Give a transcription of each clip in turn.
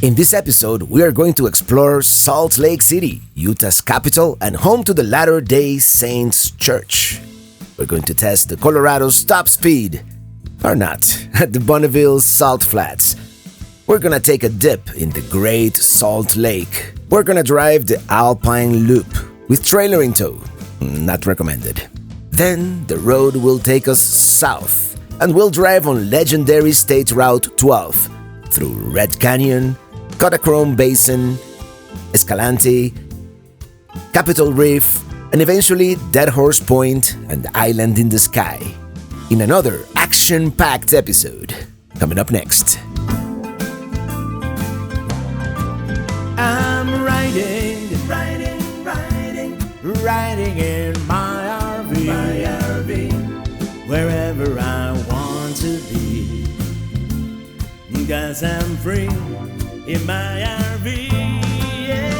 In this episode, we are going to explore Salt Lake City, Utah's capital and home to the Latter-day Saints Church. We're going to test the Colorado's top speed, or not, at the Bonneville Salt Flats. We're gonna take a dip in the Great Salt Lake. We're gonna drive the Alpine Loop with trailer in tow, not recommended. Then the road will take us south, and we'll drive on legendary State Route 12 through Red Canyon, Kodachrome Basin, Escalante, Capitol Reef, and eventually Dead Horse Point and Island in the Sky, in another action-packed episode. Coming up next. I'm riding in my RV, wherever I want to be, 'cause I'm free in my RV, yeah.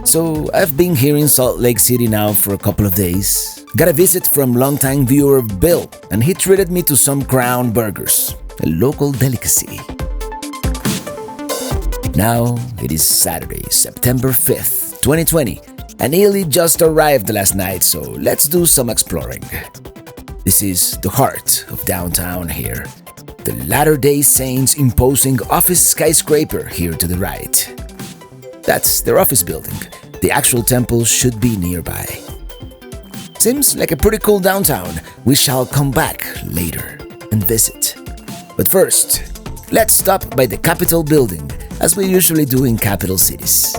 So, I've been here in Salt Lake City now for a couple of days. Got a visit from longtime viewer Bill, and he treated me to some Crown Burgers, a local delicacy. Now, it is Saturday, September 5th, 2020, and Ely just arrived last night, so let's do some exploring. This is the heart of downtown here. The Latter-day Saints' imposing office skyscraper here to the right. That's their office building. The actual temple should be nearby. Seems like a pretty cool downtown. We shall come back later and visit. But first, let's stop by the Capitol building, as we usually do in capital cities.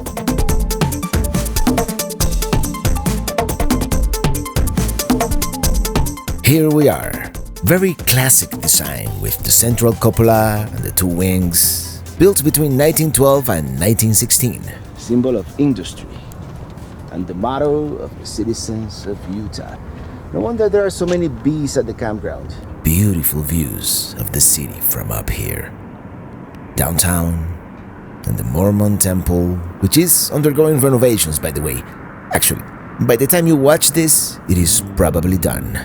Here we are. Very classic design with the central cupola and the two wings, built between 1912 and 1916. Symbol of industry and the motto of the citizens of Utah. No wonder there are so many bees at the campground. Beautiful views of the city from up here. Downtown and the Mormon temple, which is undergoing renovations, by the way. Actually, by the time you watch this, it is probably done.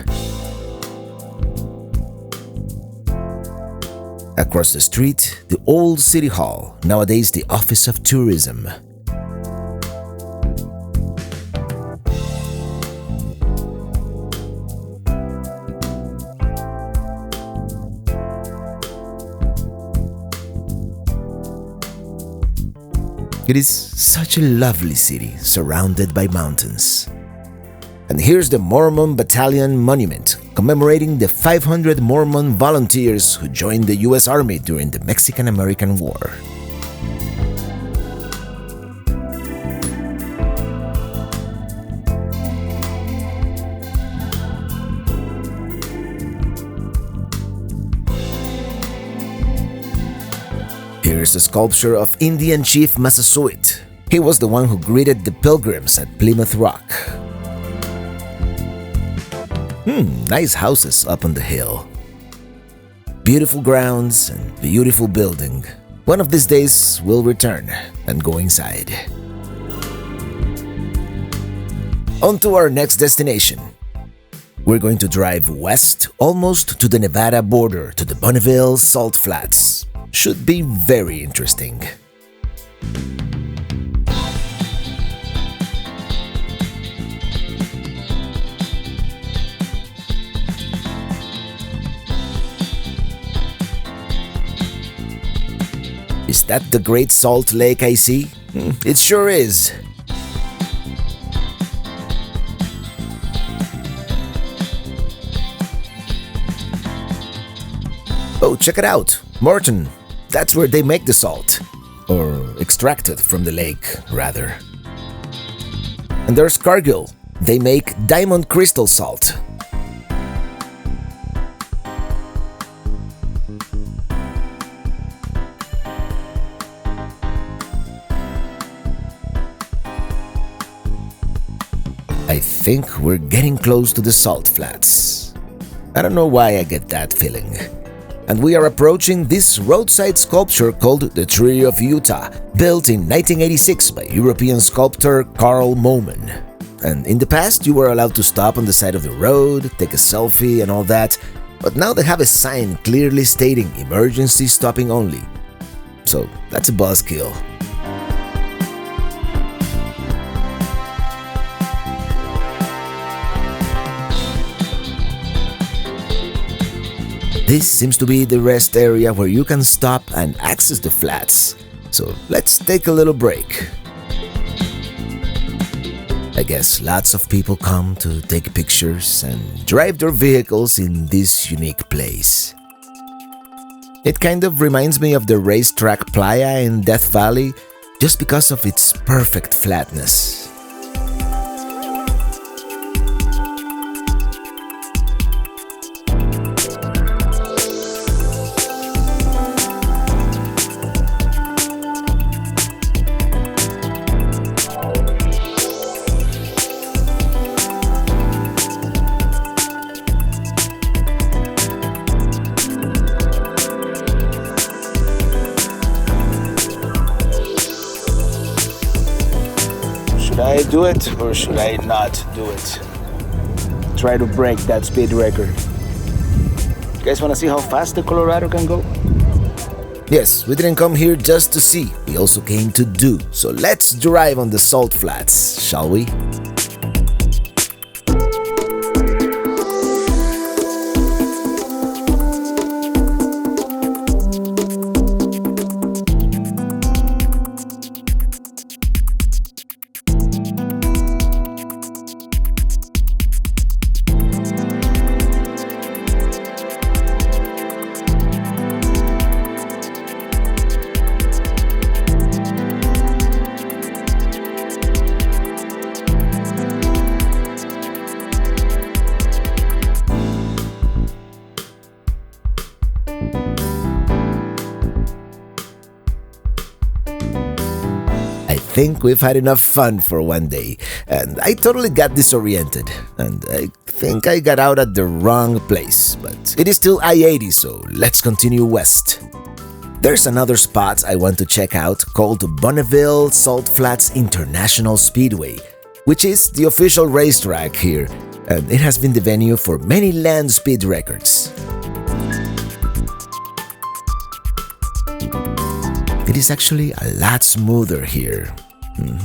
Across the street, the old City Hall, nowadays the Office of Tourism. It is such a lovely city, surrounded by mountains. And here's the Mormon Battalion Monument, commemorating the 500 Mormon volunteers who joined the U.S. Army during the Mexican-American War. Here's a sculpture of Indian Chief Massasoit. He was the one who greeted the pilgrims at Plymouth Rock. Nice houses up on the hill. Beautiful grounds and beautiful building. One of these days we'll return and go inside. On to our next destination. We're going to drive west almost to the Nevada border to the Bonneville Salt Flats. Should be very interesting. Is that the Great Salt Lake I see? It sure is. Oh, check it out. Morton. That's where they make the salt. Or extract it from the lake, rather. And there's Cargill. They make diamond crystal salt. I think we're getting close to the salt flats. I don't know why I get that feeling. And we are approaching this roadside sculpture called the Tree of Utah, built in 1986 by European sculptor Carl Moman. And in the past, you were allowed to stop on the side of the road, take a selfie and all that. but now they have a sign clearly stating emergency stopping only. So that's a buzzkill. This seems to be the rest area where you can stop and access the flats. So let's take a little break. I guess lots of people come to take pictures and drive their vehicles in this unique place. It kind of reminds me of the racetrack playa in Death Valley just because of its perfect flatness. Should I do it or should I not do it? Try to break that speed record. You guys want to see how fast the Colorado can go? Yes, we didn't come here just to see, we also came to do. So let's drive on the salt flats, shall we? I think we've had enough fun for one day, and I totally got disoriented, and I think I got out at the wrong place, but it is still I-80, so let's continue west. There's another spot I want to check out called Bonneville Salt Flats International Speedway, which is the official racetrack here, and it has been the venue for many land speed records. It is actually a lot smoother here.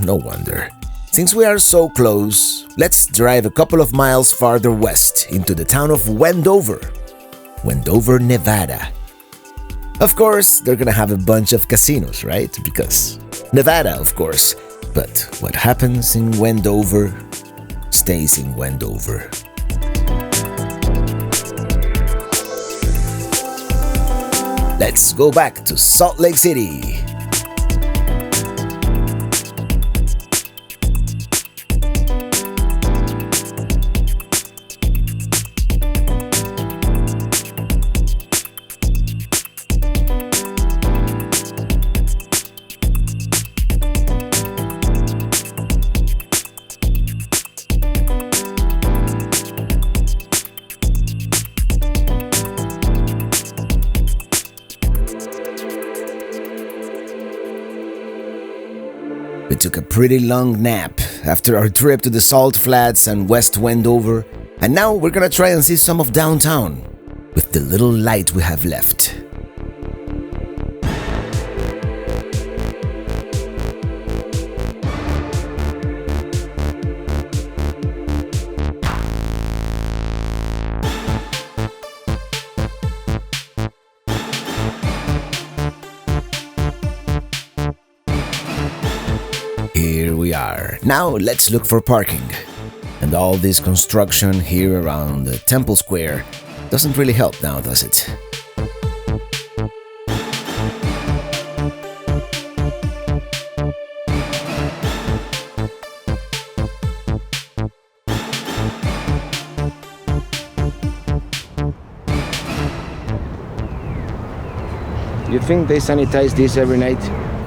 No wonder. Since we are so close, let's drive a couple of miles farther west into the town of Wendover, Nevada. Of course, they're gonna have a bunch of casinos, right? Because Nevada, of course. But what happens in Wendover stays in Wendover. Let's go back to Salt Lake City. We took a pretty long nap after our trip to the Salt Flats and West Wendover, and now we're gonna try and see some of downtown with the little light we have left. Here we are. Now let's look for parking. And all this construction here around the Temple Square doesn't really help now, does it? You think they sanitize this every night?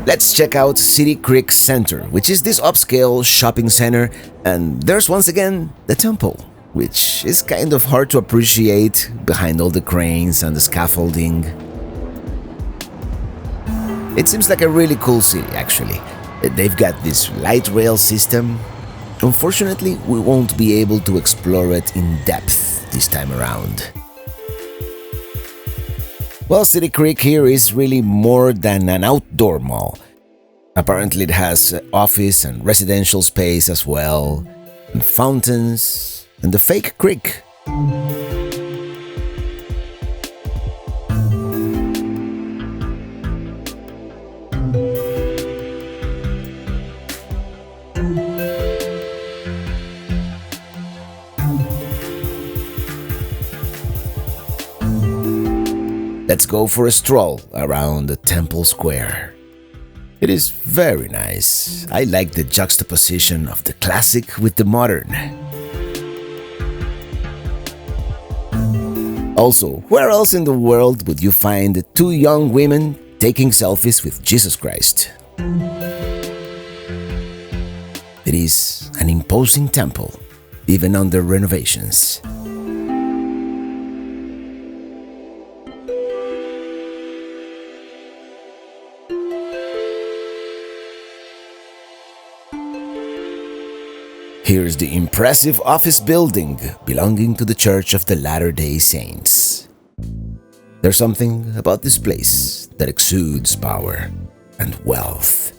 Let's check out City Creek Center, which is this upscale shopping center, and there's once again the temple, which is kind of hard to appreciate behind all the cranes and the scaffolding. It seems like a really cool city, actually. They've got this light rail system. Unfortunately, we won't be able to explore it in depth this time around. Well, City Creek here is really more than an outdoor mall. Apparently it has office and residential space as well, and fountains, and the fake creek. Let's go for a stroll around the Temple Square. It is very nice. I like the juxtaposition of the classic with the modern. Also, where else in the world would you find two young women taking selfies with Jesus Christ? It is an imposing temple, even under renovations. Here's the impressive office building belonging to the Church of the Latter-day Saints. There's something about this place that exudes power and wealth.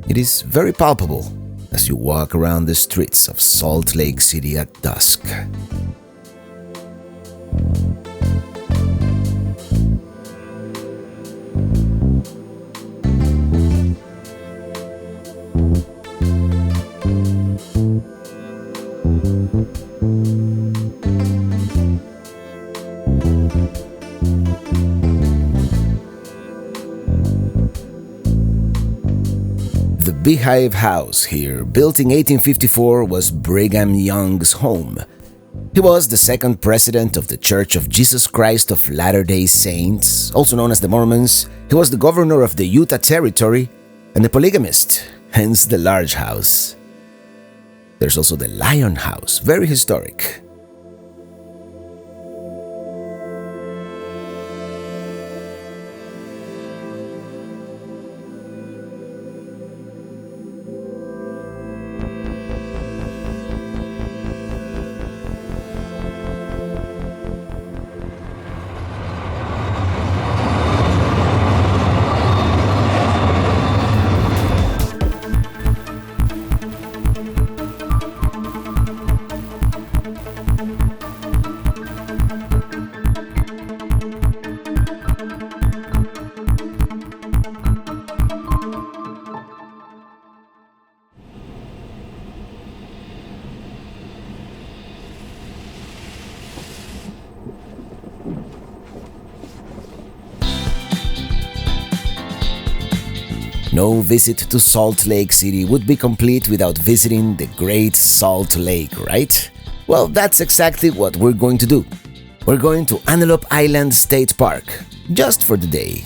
It is very palpable as you walk around the streets of Salt Lake City at dusk. The Beehive House here, built in 1854, was Brigham Young's home. He was the second president of the Church of Jesus Christ of Latter-day Saints, also known as the Mormons. He was the governor of the Utah Territory and a polygamist, hence the large house. There's also the Lion House, very historic. No visit to Salt Lake City would be complete without visiting the Great Salt Lake, right? Well, that's exactly what we're going to do. We're going to Antelope Island State Park, just for the day.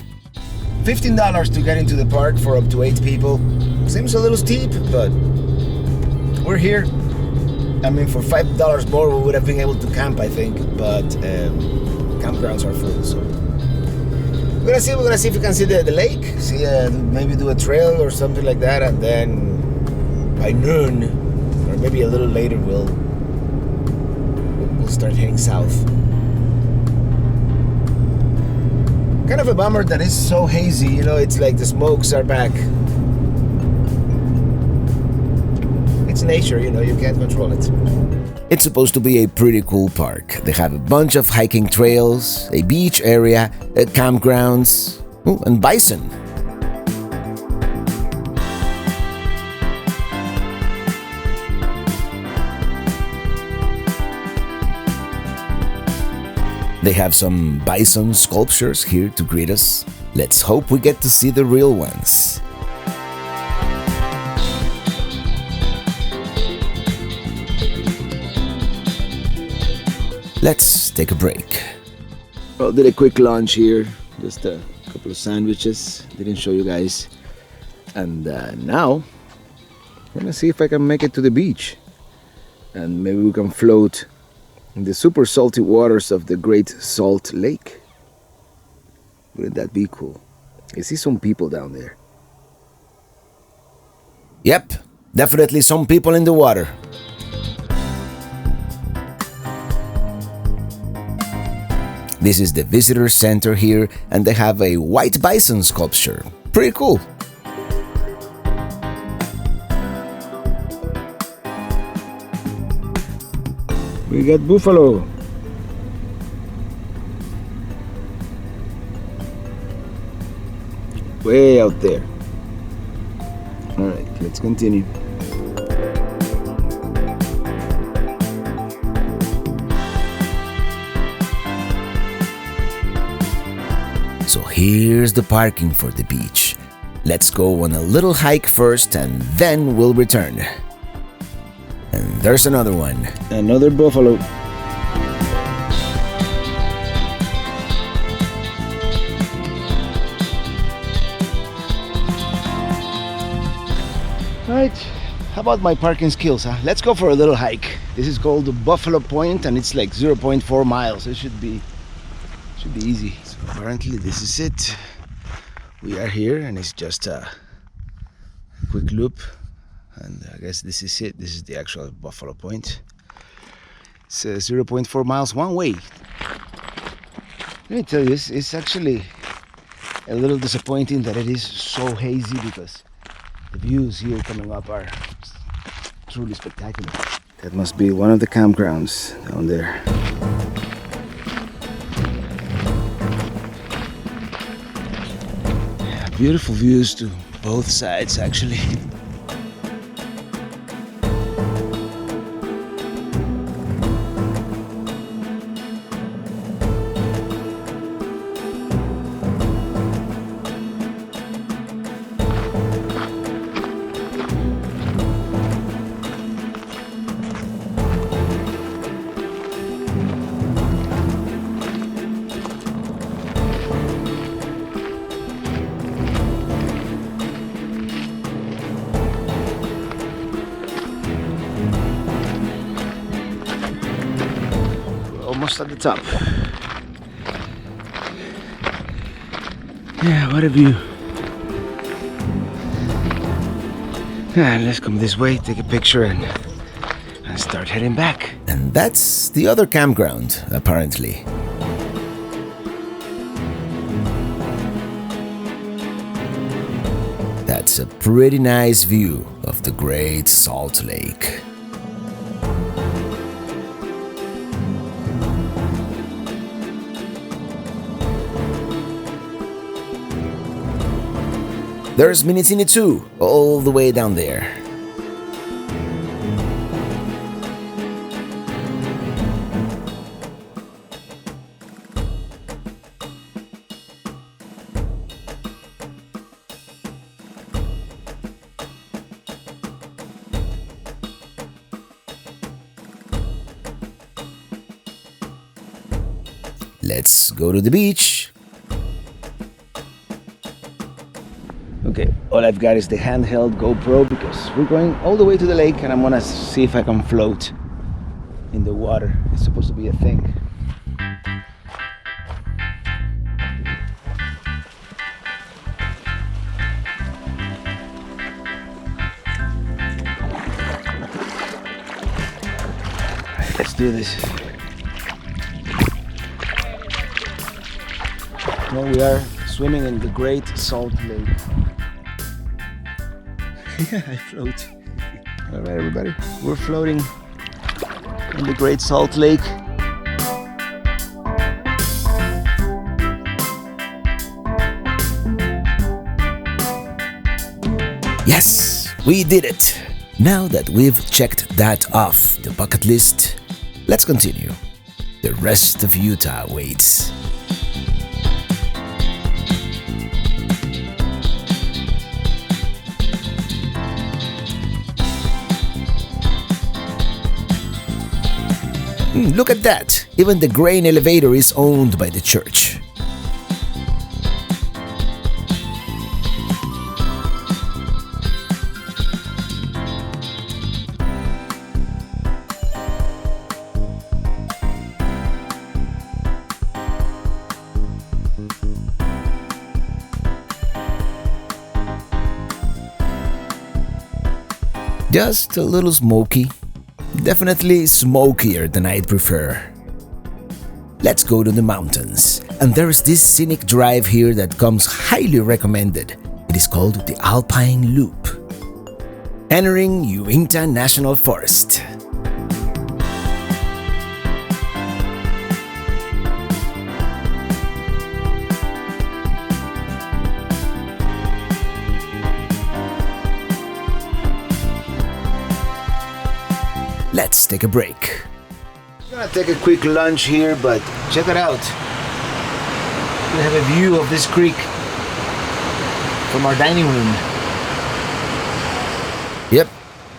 $15 to get into the park for up to 8 people. Seems a little steep, but we're here. I mean, for $5 more, we would have been able to camp, I think, but campgrounds are full, so... We're gonna see if we can see the lake, maybe do a trail or something like that, and then by noon, or maybe a little later, we'll start heading south. Kind of a bummer that it's so hazy, you know, it's like the smokes are back. It's nature, you know, you can't control it. It's supposed to be a pretty cool park. They have a bunch of hiking trails, a beach area, campgrounds, and bison. They have some bison sculptures here to greet us. Let's hope we get to see the real ones. Let's take a break. Well, did a quick lunch here, just a couple of sandwiches. Didn't show you guys. And now, I'm gonna see if I can make it to the beach. And maybe we can float in the super salty waters of the Great Salt Lake. Wouldn't that be cool? I see some people down there. Yep, definitely some people in the water. This is the visitor center here, and they have a white bison sculpture. Pretty cool. We got buffalo. Way out there. All right, let's continue. So here's the parking for the beach. Let's go on a little hike first and then we'll return. And there's another one. Another buffalo. Right, how about my parking skills, huh? Let's go for a little hike. This is called the Buffalo Point and it's like 0.4 miles. It should be easy. So apparently this is it. We are here and it's just a quick loop. And I guess this is it. This is the actual Buffalo Point. It's 0.4 miles one way. Let me tell you, it's actually a little disappointing that it is so hazy because the views here coming up are truly spectacular. That must be one of the campgrounds down there. Yeah, beautiful views to both sides actually. Almost at the top. Yeah, what a view. Let's come this way, take a picture and start heading back. And that's the other campground, apparently. That's a pretty nice view of the Great Salt Lake. There's Minitini II, all the way down there. Let's go to the beach. Okay, all I've got is the handheld GoPro because we're going all the way to the lake and I'm gonna see if I can float in the water. It's supposed to be a thing. Alright, let's do this. Now we are swimming in the Great Salt Lake. Yeah, I float. All right, everybody, we're floating in the Great Salt Lake. Yes, we did it. Now that we've checked that off the bucket list, let's continue. The rest of Utah waits. Look at that! Even the grain elevator is owned by the church. Just a little smoky. Definitely smokier than I'd prefer. Let's go to the mountains. And there's this scenic drive here that comes highly recommended. It is called the Alpine Loop. Entering Uinta National Forest. Let's take a break. I'm gonna take a quick lunch here, but check it out. We have a view of this creek from our dining room. Yep,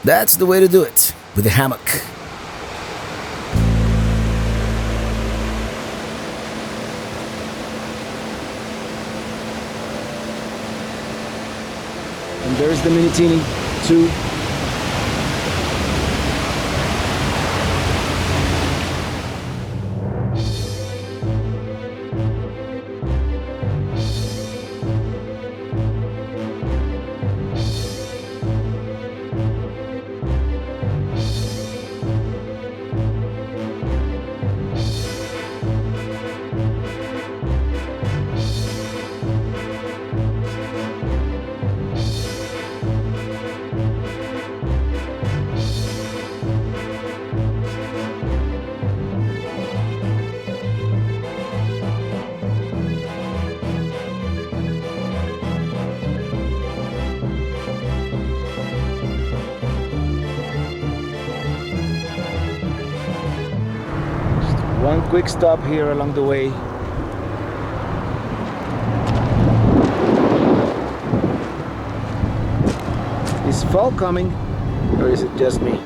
that's the way to do it, with a hammock. And there's the Minitini II. One quick stop here along the way. Is fall coming, or is it just me?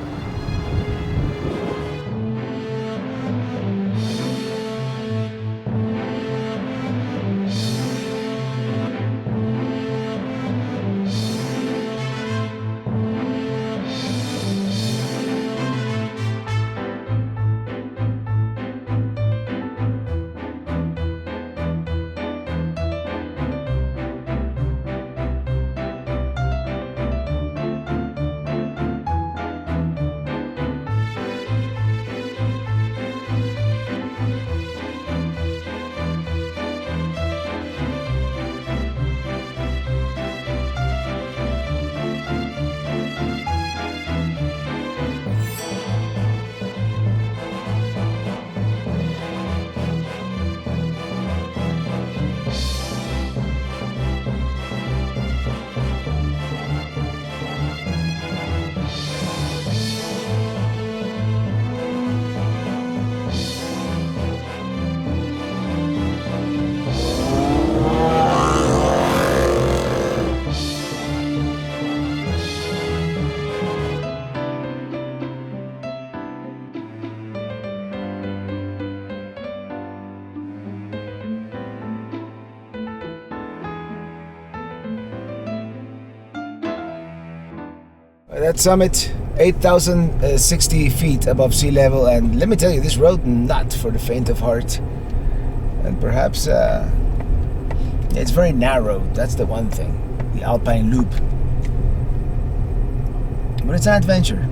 That summit, 8,060 feet above sea level, and let me tell you, this road not for the faint of heart. And perhaps it's very narrow. That's the one thing, the Alpine Loop. But it's an adventure.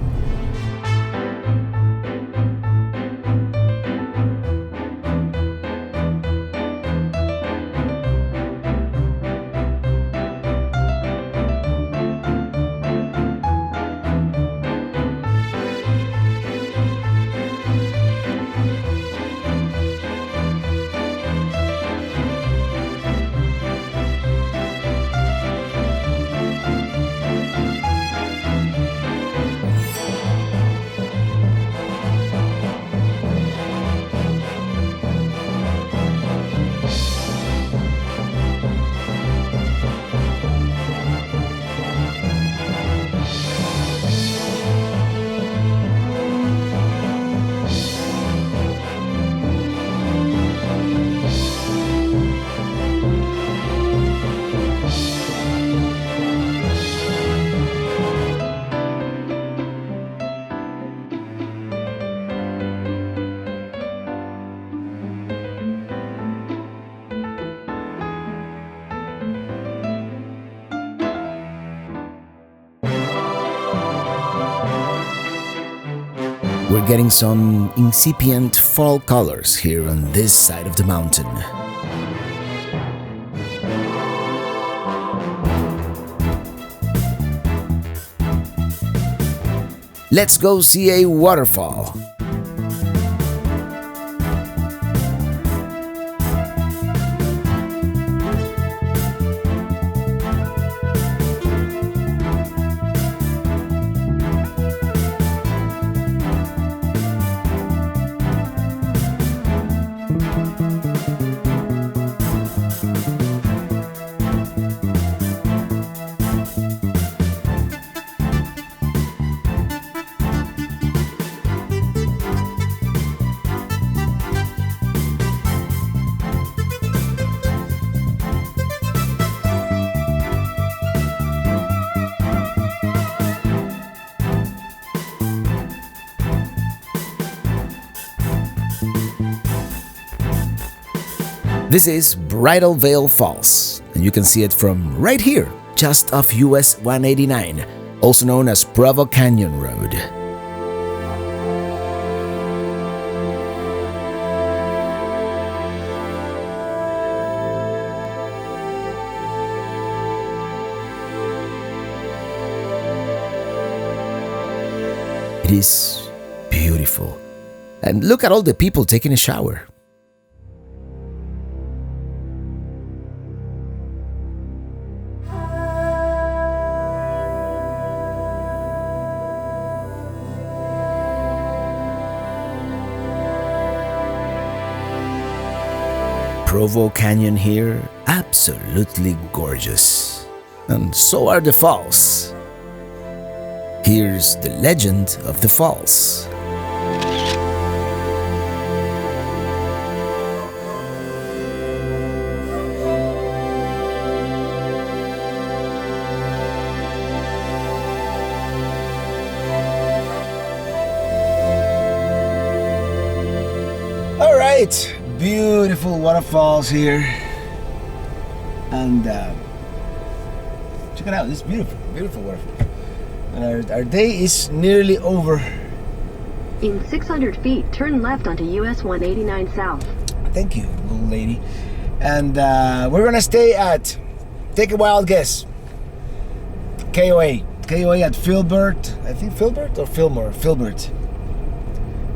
We're getting some incipient fall colors here on this side of the mountain. Let's go see a waterfall. This is Bridal Veil Falls, and you can see it from right here, just off US 189, also known as Provo Canyon Road. It is beautiful. And look at all the people taking a shower. Provo Canyon here, absolutely gorgeous. And so are the falls. Here's the legend of the falls. All right. Beautiful waterfalls here, and check it out. It's beautiful, beautiful waterfall. And our day is nearly over. In 600 feet, turn left onto US 189 South. Thank you, little lady. And we're gonna stay at, take a wild guess, KOA at Filbert. I think Filbert or Fillmore, Filbert.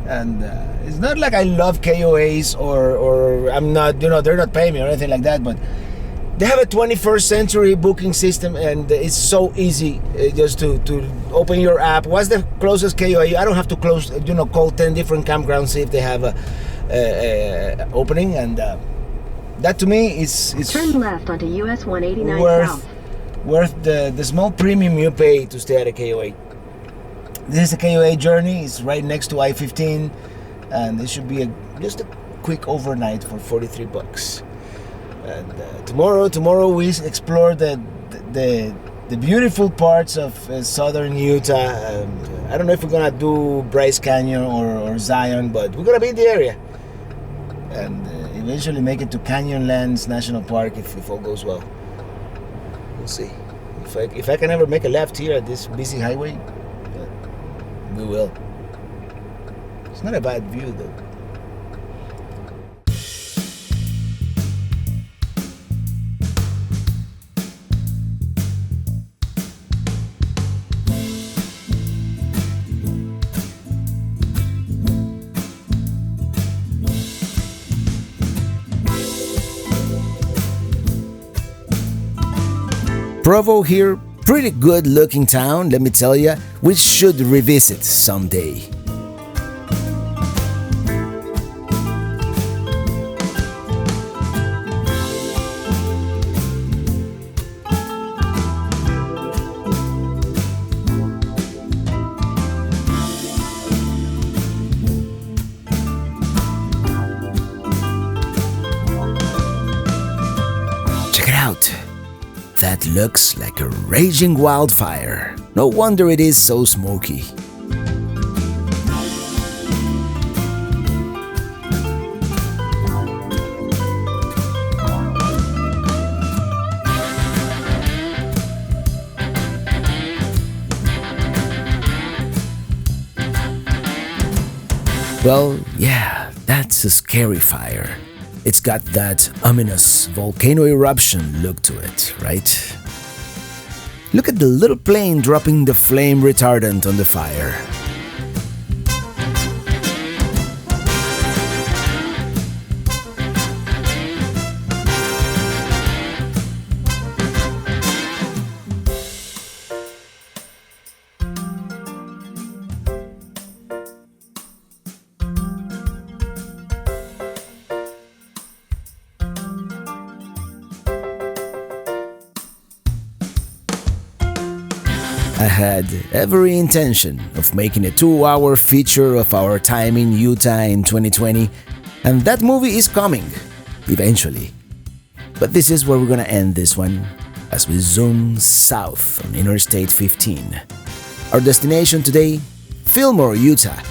And it's not like I love KOAs or I'm not, they're not paying me or anything like that, but they have a 21st century booking system, and it's so easy just to open your app. What's the closest KOA? I don't have to call 10 different campgrounds, see if they have a opening, and that to me is turn left onto US 189 South. Worth the small premium you pay to stay at a KOA. This is a KOA journey. It's right next to I-15, and this should be just a quick overnight for $43. And tomorrow we explore the beautiful parts of southern Utah. I don't know if we're gonna do Bryce Canyon or Zion, but we're gonna be in the area, and eventually make it to Canyonlands National Park if all goes well. We'll see. If I can ever make a left here at this busy highway, we will. It's not a bad view though. Provo here, pretty good looking town, let me tell ya. We should revisit someday. Check it out. That looks like a raging wildfire. No wonder it is so smoky. Well, yeah, that's a scary fire. It's got that ominous volcano eruption look to it, right? Look at the little plane dropping the flame retardant on the fire. I had every intention of making a 2-hour feature of our time in Utah in 2020, and that movie is coming, eventually. But this is where we're gonna end this one, as we zoom south on Interstate 15. Our destination today, Fillmore, Utah,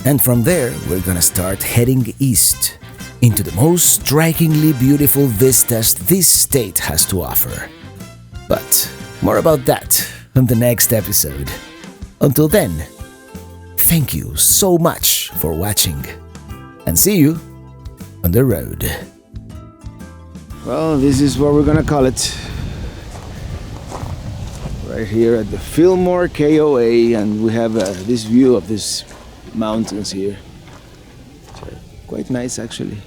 and from there we're gonna start heading east into the most strikingly beautiful vistas this state has to offer. But more about that on the next episode. Until then, thank you so much for watching, and see you on the road. Well, this is what we're gonna call it. Right here at the Fillmore KOA, and we have this view of these mountains here. Quite nice, actually.